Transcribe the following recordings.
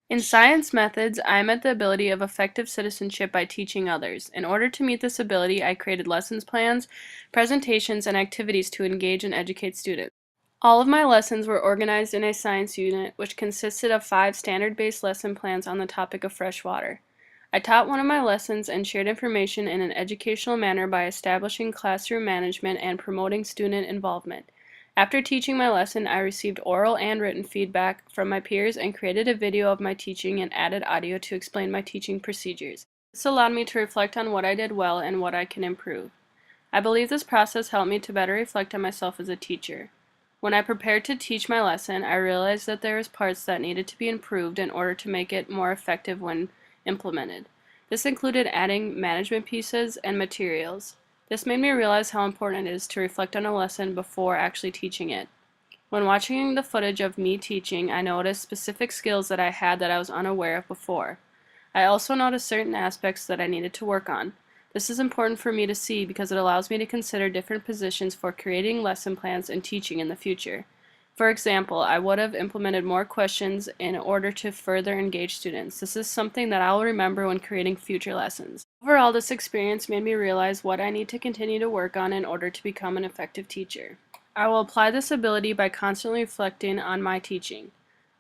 In science methods, I met the ability of effective citizenship by teaching others. In order to meet this ability, I created lessons plans, presentations, and activities to engage and educate students. All of my lessons were organized in a science unit, which consisted of 5 standard-based lesson plans on the topic of fresh water. I taught one of my lessons and shared information in an educational manner by establishing classroom management and promoting student involvement. After teaching my lesson, I received oral and written feedback from my peers and created a video of my teaching and added audio to explain my teaching procedures. This allowed me to reflect on what I did well and what I can improve. I believe this process helped me to better reflect on myself as a teacher. When I prepared to teach my lesson, I realized that there was parts that needed to be improved in order to make it more effective when implemented. This included adding management pieces and materials. This made me realize how important it is to reflect on a lesson before actually teaching it. When watching the footage of me teaching, I noticed specific skills that I had that I was unaware of before. I also noticed certain aspects that I needed to work on. This is important for me to see because it allows me to consider different positions for creating lesson plans and teaching in the future. For example, I would have implemented more questions in order to further engage students. This is something that I will remember when creating future lessons. Overall, this experience made me realize what I need to continue to work on in order to become an effective teacher. I will apply this ability by constantly reflecting on my teaching.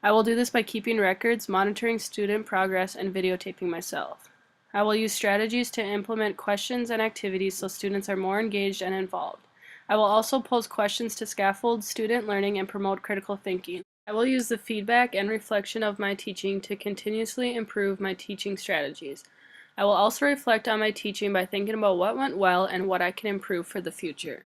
I will do this by keeping records, monitoring student progress, and videotaping myself. I will use strategies to implement questions and activities so students are more engaged and involved. I will also pose questions to scaffold student learning and promote critical thinking. I will use the feedback and reflection of my teaching to continuously improve my teaching strategies. I will also reflect on my teaching by thinking about what went well and what I can improve for the future.